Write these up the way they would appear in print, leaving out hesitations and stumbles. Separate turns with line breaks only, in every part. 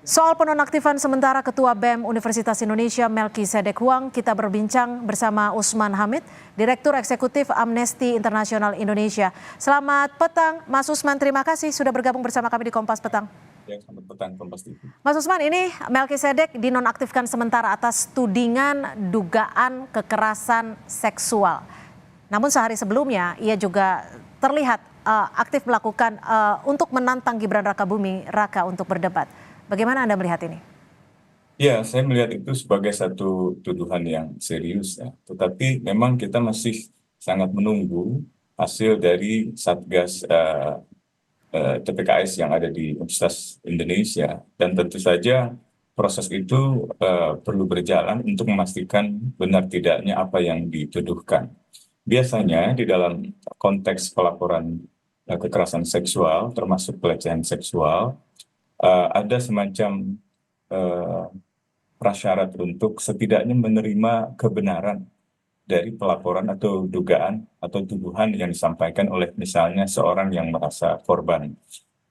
Soal penonaktifan sementara Ketua BEM Universitas Indonesia Melkisedek Huang, kita berbincang bersama Usman Hamid, Direktur Eksekutif Amnesty International Indonesia. Selamat petang, Mas Usman. Terima kasih sudah bergabung bersama kami di Kompas Petang.
Ya, selamat petang Kompas TV.
Mas Usman, ini Melkisedek dinonaktifkan sementara atas tudingan dugaan kekerasan seksual. Namun sehari sebelumnya ia juga terlihat aktif melakukan untuk menantang Gibran Rakabuming Raka untuk berdebat. Bagaimana Anda melihat ini?
Ya, saya melihat itu sebagai satu tuduhan yang serius ya. Tetapi memang kita masih sangat menunggu hasil dari Satgas TPKS yang ada di Universitas Indonesia. Dan tentu saja proses itu perlu berjalan untuk memastikan benar tidaknya apa yang dituduhkan. Biasanya di dalam konteks pelaporan kekerasan seksual, termasuk pelecehan seksual, ada semacam prasyarat untuk setidaknya menerima kebenaran dari pelaporan atau dugaan atau tuduhan yang disampaikan oleh misalnya seorang yang merasa korban.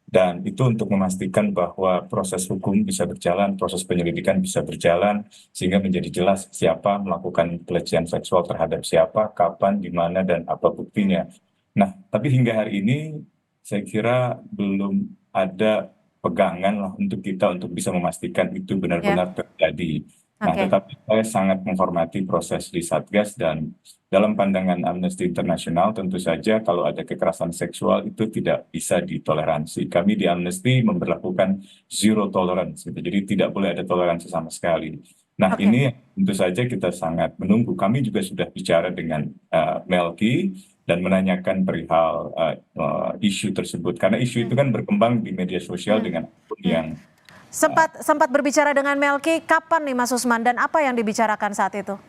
Dan itu untuk memastikan bahwa proses hukum bisa berjalan, proses penyelidikan bisa berjalan, sehingga menjadi jelas siapa melakukan pelecehan seksual terhadap siapa, kapan, di mana, dan apa buktinya. Nah, tapi hingga hari ini saya kira belum ada pegangan lah untuk kita untuk bisa memastikan itu benar-benar terjadi. Nah, tetapi saya sangat menghormati proses di Satgas dan dalam pandangan Amnesty International tentu saja kalau ada kekerasan seksual itu tidak bisa ditoleransi. Kami di Amnesty memberlakukan zero tolerance, gitu. Jadi tidak boleh ada toleransi sama sekali. Nah, ini tentu saja kita sangat menunggu. Kami juga sudah bicara dengan Melki dan menanyakan perihal isu tersebut. Karena isu itu kan berkembang di media sosial dengan akun yang...
Sempat berbicara dengan Melki, kapan nih Mas Usman dan apa yang dibicarakan saat itu?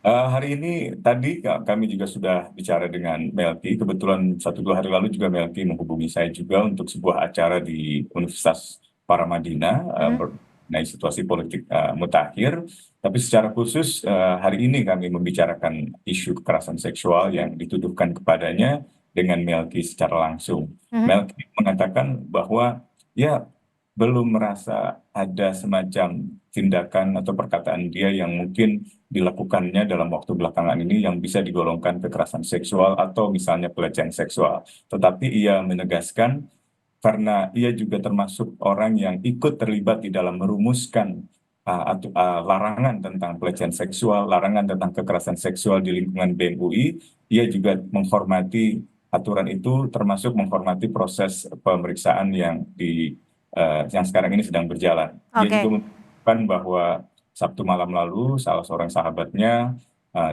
Hari ini tadi kami juga sudah bicara dengan Melki. Kebetulan 1-2 hari lalu juga Melki menghubungi saya juga untuk sebuah acara di Universitas Paramadina mengenai situasi politik mutakhir. Tapi secara khusus hari ini kami membicarakan isu kekerasan seksual yang dituduhkan kepadanya dengan Melki secara langsung. Melki mengatakan bahwa ya belum merasa ada semacam tindakan atau perkataan dia yang mungkin dilakukannya dalam waktu belakangan ini yang bisa digolongkan kekerasan seksual atau misalnya pelecehan seksual. Tetapi ia menegaskan karena ia juga termasuk orang yang ikut terlibat di dalam merumuskan larangan tentang pelecehan seksual, larangan tentang kekerasan seksual di lingkungan BEM UI, ia juga menghormati aturan itu, termasuk menghormati proses pemeriksaan yang sekarang ini sedang berjalan. Dia juga mengatakan bahwa Sabtu malam lalu salah seorang sahabatnya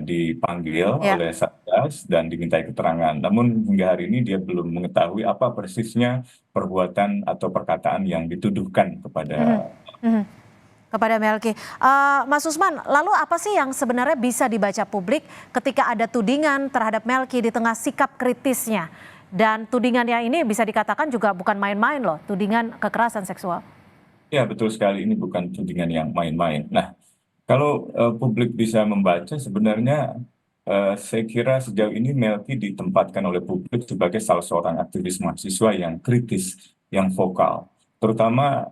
dipanggil oleh Satgas dan dimintai keterangan. Namun hingga hari ini dia belum mengetahui apa persisnya perbuatan atau perkataan yang dituduhkan kepada
Melki. Mas Usman, lalu apa sih yang sebenarnya bisa dibaca publik ketika ada tudingan terhadap Melki di tengah sikap kritisnya? Dan tudingannya ini bisa dikatakan juga bukan main-main loh, tudingan kekerasan seksual.
Ya, betul sekali, ini bukan tudingan yang main-main. Nah, kalau publik bisa membaca sebenarnya saya kira sejauh ini Melki ditempatkan oleh publik sebagai salah seorang aktivis mahasiswa yang kritis, yang vokal. Terutama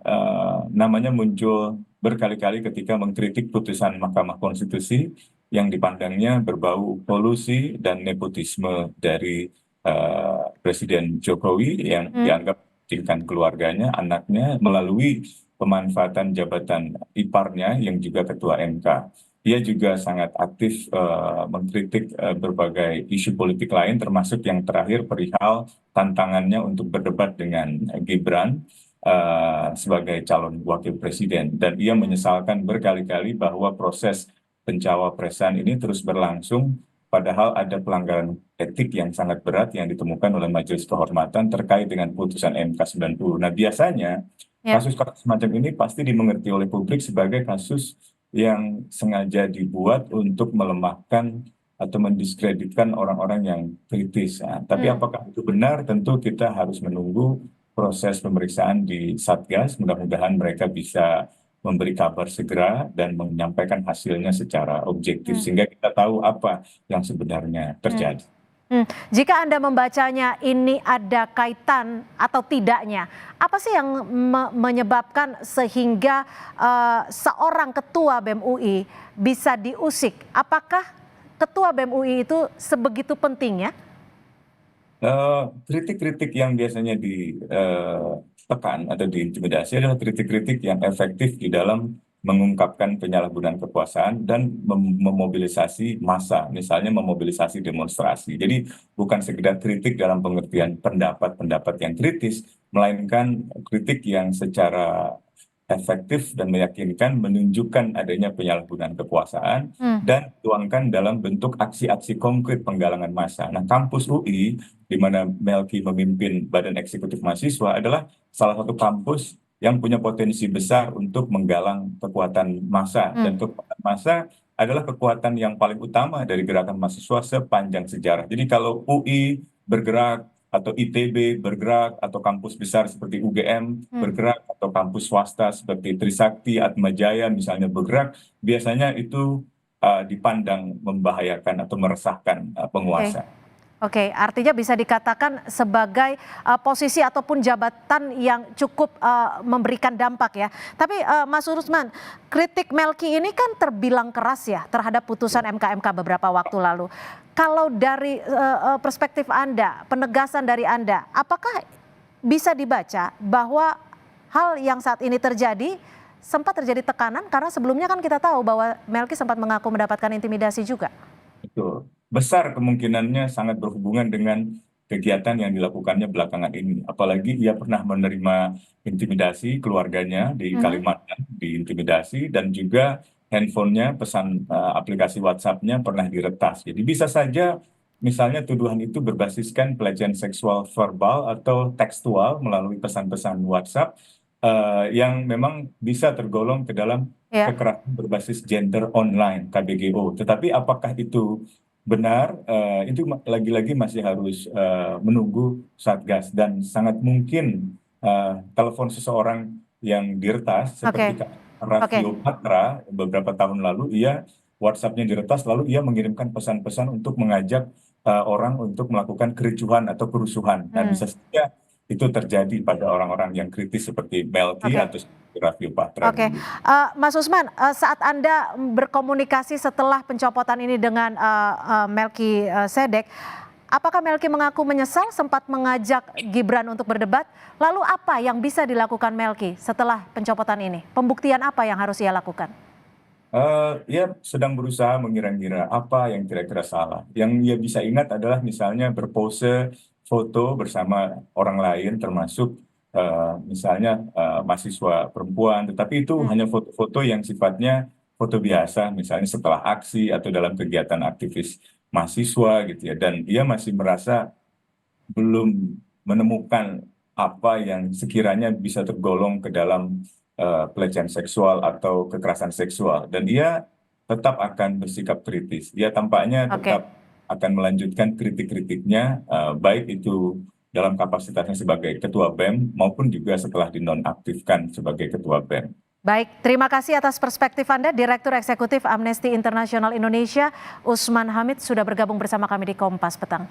namanya muncul berkali-kali ketika mengkritik putusan Mahkamah Konstitusi yang dipandangnya berbau kolusi dan nepotisme dari Presiden Jokowi yang dianggap tingkat keluarganya, anaknya melalui pemanfaatan jabatan iparnya yang juga ketua MK. Ia juga sangat aktif mengkritik berbagai isu politik lain termasuk yang terakhir perihal tantangannya untuk berdebat dengan Gibran sebagai calon wakil presiden. Dan ia menyesalkan berkali-kali bahwa proses pencawapresan ini terus berlangsung padahal ada pelanggaran etik yang sangat berat yang ditemukan oleh Majelis Kehormatan terkait dengan putusan MK 90. Nah, biasanya kasus semacam ini pasti dimengerti oleh publik sebagai kasus yang sengaja dibuat untuk melemahkan atau mendiskreditkan orang-orang yang kritis. Nah, tapi apakah itu benar? Tentu kita harus menunggu proses pemeriksaan di Satgas. Mudah-mudahan mereka bisa memberi kabar segera dan menyampaikan hasilnya secara objektif sehingga kita tahu apa yang sebenarnya terjadi.
Jika Anda membacanya ini ada kaitan atau tidaknya, apa sih yang menyebabkan sehingga seorang ketua BEM UI bisa diusik? Apakah ketua BEM UI itu sebegitu pentingnya?
Kritik-kritik yang biasanya ditekan atau diintimidasi adalah kritik-kritik yang efektif di dalam mengungkapkan penyalahgunaan kekuasaan dan memobilisasi massa, misalnya memobilisasi demonstrasi. Jadi bukan sekedar kritik dalam pengertian pendapat-pendapat yang kritis, melainkan kritik yang secara efektif dan meyakinkan menunjukkan adanya penyalahgunaan kekuasaan
Hmm,
dan tuangkan dalam bentuk aksi-aksi konkret penggalangan massa. Nah, kampus UI di mana Melki memimpin Badan Eksekutif Mahasiswa adalah salah satu kampus yang punya potensi besar untuk menggalang kekuatan massa,
hmm.
dan kekuatan massa adalah kekuatan yang paling utama dari gerakan mahasiswa sepanjang sejarah. Jadi kalau UI bergerak atau ITB bergerak atau kampus besar seperti UGM
Hmm.
bergerak atau kampus swasta seperti Trisakti, Atmajaya misalnya bergerak, biasanya itu dipandang membahayakan atau meresahkan
Oke.
penguasa.
Oke, artinya bisa dikatakan sebagai posisi ataupun jabatan yang cukup memberikan dampak ya. Tapi Mas Rusman, kritik Melki ini kan terbilang keras ya terhadap putusan MK beberapa waktu lalu. Kalau dari perspektif Anda, penegasan dari Anda, apakah bisa dibaca bahwa hal yang saat ini terjadi sempat terjadi tekanan karena sebelumnya kan kita tahu bahwa Melki sempat mengaku mendapatkan intimidasi juga.
Betul. Besar kemungkinannya sangat berhubungan dengan kegiatan yang dilakukannya belakangan ini. Apalagi ia pernah menerima intimidasi keluarganya di
Mhm.
Kalimantan, diintimidasi, dan juga handphonenya, pesan aplikasi WhatsApp-nya pernah diretas. Jadi bisa saja misalnya tuduhan itu berbasiskan pelecehan seksual verbal atau tekstual melalui pesan-pesan WhatsApp yang memang bisa tergolong ke dalam
Ya.
kekerasan berbasis gender online KBGO. Tetapi apakah itu benar? Itu lagi-lagi masih harus menunggu Satgas, dan sangat mungkin telepon seseorang yang diretas seperti
Oke.
Kak
Oke.
Raffio Patra beberapa tahun lalu, WhatsApp-nya diretas lalu ia mengirimkan pesan-pesan untuk mengajak orang untuk melakukan kericuhan atau kerusuhan. Nah,
Hmm.
bisa saja itu terjadi pada orang-orang yang kritis seperti Melki
Oke.
atau Raffio Patra
Oke,
dulu.
Mas Usman, saat Anda berkomunikasi setelah pencopotan ini dengan Melki Sedek, apakah Melki mengaku menyesal sempat mengajak Gibran untuk berdebat? Lalu apa yang bisa dilakukan Melki setelah pencopotan ini? Pembuktian apa yang harus ia lakukan?
Ia sedang berusaha mengira-ngira apa yang kira-kira salah. Yang ia bisa ingat adalah misalnya berpose foto bersama orang lain, termasuk misalnya mahasiswa perempuan, tetapi itu
Hmm.
hanya foto-foto yang sifatnya foto biasa, misalnya setelah aksi atau dalam kegiatan aktivis mahasiswa gitu ya. Dan ia masih merasa belum menemukan apa yang sekiranya bisa tergolong ke dalam pelecehan seksual atau kekerasan seksual, dan dia tetap akan bersikap kritis. Dia tampaknya
Oke,
tetap akan melanjutkan kritik-kritiknya, baik itu dalam kapasitasnya sebagai ketua BEM maupun juga setelah dinonaktifkan sebagai ketua BEM.
baik. Terima kasih atas perspektif Anda, Direktur Eksekutif Amnesty International Indonesia, Usman Hamid, sudah bergabung bersama kami di Kompas Petang.